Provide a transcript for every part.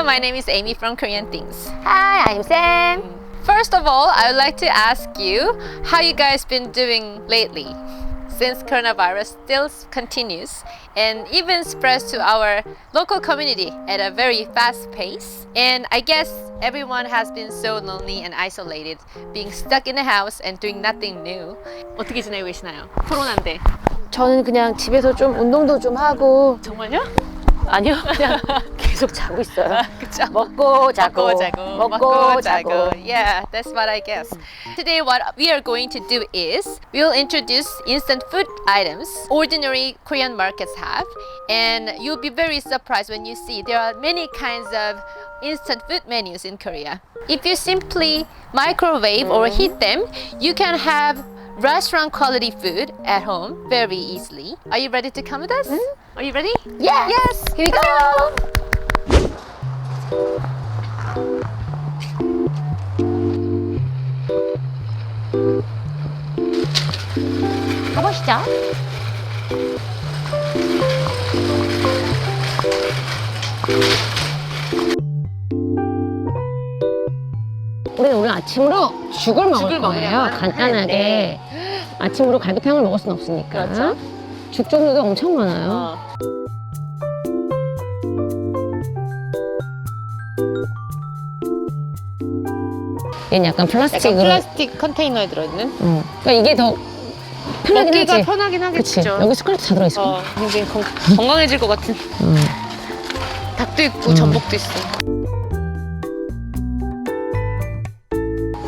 my name is Amy from Korean Things. Hi, I'm Sam. First of all, I would like to ask you how you guys been doing lately since coronavirus still continues and even spreads to our local community at a very fast pace. And I guess everyone has been so lonely and isolated, being stuck in the house and doing nothing new. 어떻게 지내고 계시나요? 코로나인데. 저는 그냥 집에서 좀 운동도 좀 하고. 정말요? 아니요, 그냥 계속 자고 있어요. 그쵸? 먹고 자고. 먹고 자고. Yeah, that's what I guess. Today what we are going to do is we'll introduce instant food items ordinary Korean markets have, and you'll be very surprised when you see there are many kinds of instant food menus in Korea. If you simply microwave or heat them, you can have restaurant quality food at home very easily. Are you ready to come with us? Are you ready? Yeah. Yes. Here we go. 가보시죠. 우리는 오늘 아침으로 죽을 먹을 거예요. 간단하게. 네. 아침으로 갈비탕을 먹을 순 없으니까. 그렇죠. 죽 종류가 엄청 많아요. 얘는 약간 플라스틱으로. 플라스틱 컨테이너에 들어있는? 그러니까 이게 더 편하긴 먹기가 하지. 편하긴 그치. 하겠죠. 여기 스크래치 다 들어있어. 굉장히 건강해질 것 같은. 닭도 있고 전복도 있어.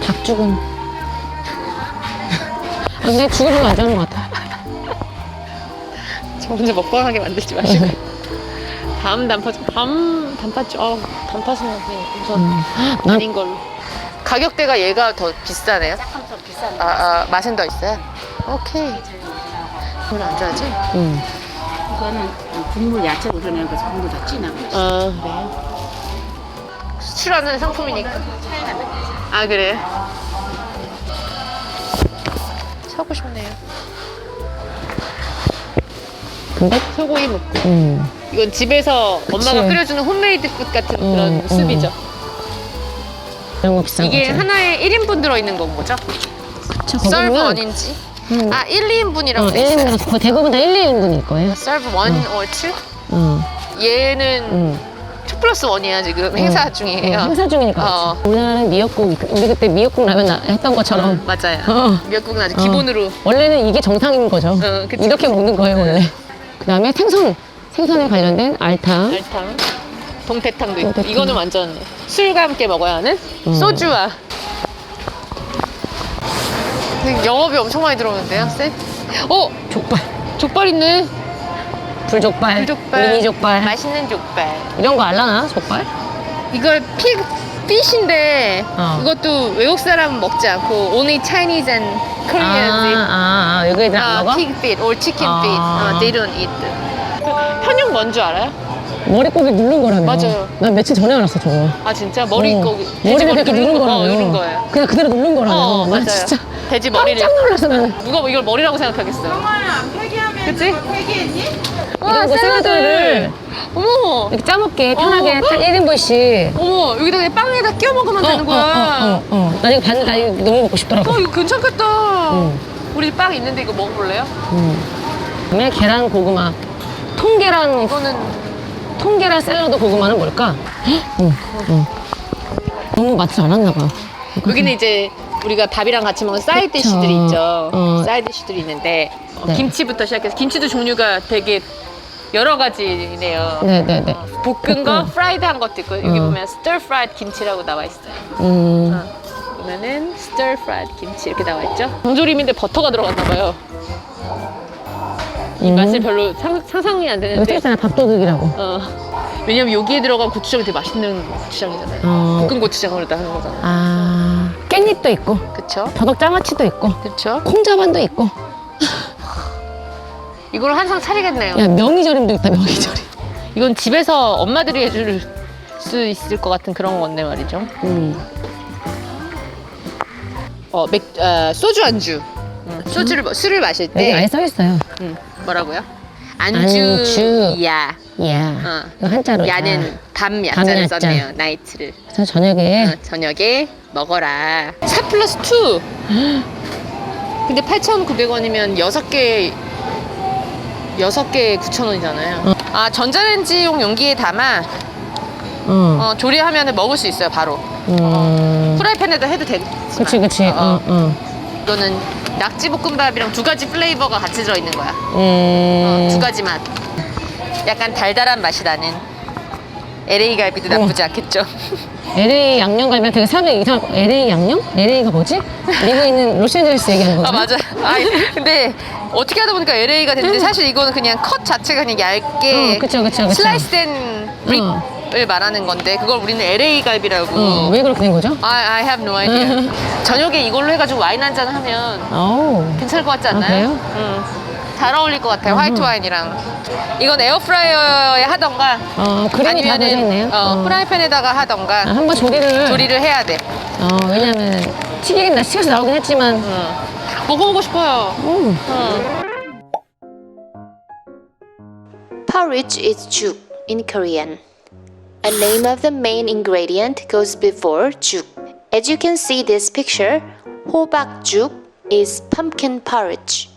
닭죽은. 근데 죽을 별로 안 좋아하는 것 같아. 저 혼자 먹방하게 만들지 마시고. 다음 단팥죽. 단팥은 그냥 우선 아닌 걸로. 가격대가 얘가 더 비싸네요? 약간 더 비싼 맛은 더 있어요? 오케이. 별로 안 좋아하지? 이거는 국물 야채로 우려낸 거 전부 다 진하고 있어. 그래요? 수출하는 상품이니까. 아, 그래요? 사고 싶네요. 근데? 소고기 먹고. 이건 집에서 엄마가 끓여주는 홈메이드 굿 같은 그런 수비죠. 이런 거 비싼 이게 거지. 하나에 1인분 들어있는 건 뭐죠? 그쵸. 썰브 거기는 아닌지? 1, 2인분이라고 돼 1인분, 거의 대부분 다 1, 2인분일 거예요. 썰브 1 or 2? 얘는 2+1이야 지금 행사 중이에요. 행사 중이니까. 우리나라는 미역국, 우리 그때 미역국 라면 했던 것처럼. 맞아요. 미역국은 아주 기본으로. 원래는 이게 정상인 거죠. 그치. 이렇게 먹는 거예요, 원래. 그 다음에 생선에 관련된 알탕. 알탕, 동태탕도 있고. 동태탕. 이거는 완전 술과 함께 먹어야 하는 소주와. 영업이 엄청 많이 들어오는데요, 쌤? 족발. 족발 있네. 불족발, 미니 족발. 맛있는 족발. 이런 거 알라나, 족발? 이걸 핏인데 이것도 외국 사람은 먹지 않고 only Chinese and Koreans 여기 애들 안 먹어? pig feet or chicken feet. They don't eat. 편육 뭔지 알아요? 머릿고기 누른 거라며. 맞아요. 난 며칠 전에 알았어, 저거. 아 진짜? 머릿고기 머리를 이렇게 누른 거라며. 누른 거예요. 그냥 그대로 누른 거라며. 난 맞아요. 진짜 돼지 머리를 깜짝 놀랐어, 나는. 누가 이걸 머리라고 생각하겠어요? 그치? 이런 거 샐러드를 어머 이렇게 짜먹게 편하게 딱 1인분씩. 어머 여기다 그냥 빵에다 끼워 먹으면 되는 거야. 나 이거 봤는데 나 이거 너무 먹고 싶더라고. 이거 괜찮겠다. 우리 빵 있는데 이거 먹어볼래요? 그다음에 계란 고구마. 통계란, 이거는 통계란 샐러드 고구마는 뭘까? 너무 맛이 안 왔나 봐. 여기는 이제 우리가 밥이랑 같이 먹는 사이드 그쵸. 디쉬들이 있죠. 사이드 디쉬들이 있는데 네. 김치부터 시작해서 김치도 종류가 되게 여러 가지네요. 네네네. 볶은 거, 프라이드한 것도 있고 여기 보면 stir fried 김치라고 나와 있어요. 보면은 stir fried 김치 이렇게 나와 있죠. 장조림인데 버터가 들어갔나 봐요. 이 맛이 별로 상상이 안 여기 되는데. 써있잖아, 밥도둑이라고. 왜냐면 여기에 들어간 고추장이 되게 맛있는 고추장이잖아요. 볶은 고추장으로 다 하는 거잖아요. 깻잎도 있고, 그쵸? 버덕장아찌도 있고, 그쵸? 콩자반도 있고. 이걸 한상 차리겠네요. 야, 명이절임도 있다, 명이절임. 이건 집에서 엄마들이 해줄 수 있을 것 같은 그런 건데 말이죠. 소주 안주. 술을 마실 여기 아예 때 써있어요. 뭐라고요? 안주. 야. 야. 이거 한자로. 야는 밤 밤 야자를 야자. 썼네요. 나이트를. 그래서 저녁에 저녁에 먹어라. 4+2. 근데 8,900원이면 6개 9,000원이잖아요. 아, 전자레인지용 용기에 담아 조리하면 먹을 수 있어요, 바로. 프라이팬에다 해도 되지만. 그치. 이거는 낙지볶음밥이랑 2가지 플레이버가 같이 들어있는 거야. 2가지 맛. 약간 달달한 맛이 나는 LA 갈비도 나쁘지 않겠죠. LA 양념갈비랑 되게 사람들이 이상 LA 양념? LA가 뭐지? 미국에 있는 로스앤젤레스 얘기하는 거야? 아, 맞아. 아, 근데 어떻게 하다 보니까 LA가 됐는데 사실 이거는 그냥 컷 자체가 그냥 얇게 그쵸. 슬라이스된 립을 말하는 건데 그걸 우리는 LA 갈비라고. 왜 그렇게 된 거죠? I have no idea. 저녁에 이걸로 해가지고 와인 한잔 하면 아우. 괜찮을 것 같지 않나요? 그래요? 잘 어울릴 것 같아요. 화이트 와인이랑. 이건 에어프라이어에 하던가 그림이 다 되어 있네요. 프라이팬에다가 하던가 한번 조리를 해야 돼. 왜냐면 튀기긴 나 튀겨서 나오긴 했지만 먹어보고 싶어요. Porridge is juk in Korean. A name of the main ingredient goes before juk. As you can see this picture, 호박죽 is pumpkin porridge.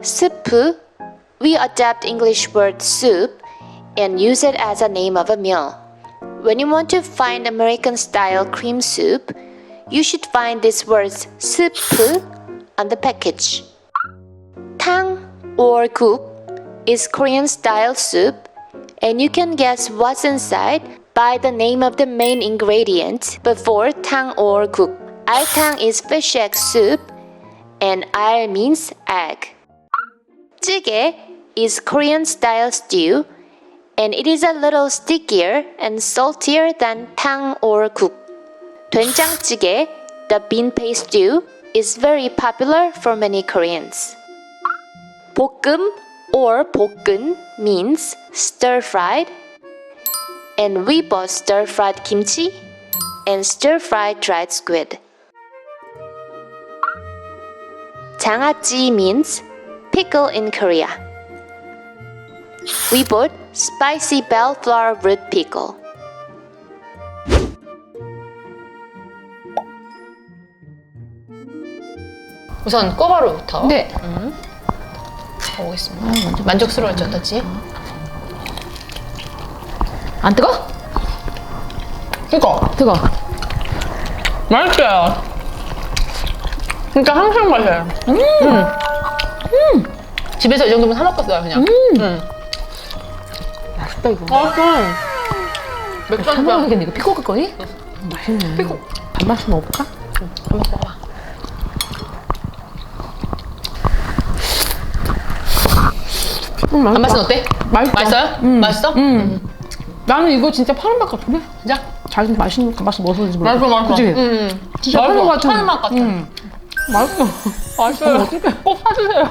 스프, we adapt English word soup and use it as a name of a meal. When you want to find American style cream soup, you should find these words 스프 on the package. 탕 or guk is Korean style soup, and you can guess what's inside by the name of the main ingredient before 탕 or guk. 알탕 is fish egg soup, and 알 means egg. 찌개 is Korean style stew, and it is a little stickier and saltier than 탕 or guk. 된장찌개, the bean paste stew, is very popular for many Koreans. 볶음 or 볶은 means stir-fried, and we bought stir-fried kimchi and stir-fried dried squid. 장아찌 means pickle in Korea. We bought spicy bell flower root pickle. 우선 꼬바로부터. 네. 먹어보겠습니다. 만족스러울지 어떨지. 안 뜨거? 뜨거. 맛있어요. 진짜 항상 맛이에요. 집에서 이 정도면 사 먹겠어요, 그냥. 맛있다 이거. 맛있어. 맥주 한 잔. 먹어야겠네 이거 피코 거니? 맛있네. 피코. 밥맛 먹어볼까? 한번 먹어봐. 단맛은 어때? 맛있어. 맛있어요? 맛있어? 나는 이거 진짜 파는 맛 같은데? 진짜? 자기 맛있는 맛을 먹었는지 몰라. 맛있어. 그치? 진짜 파는 맛 같은. 파는 맛 같아. 맛있어. 맛있어요. 어떡해. 꼭 사주세요.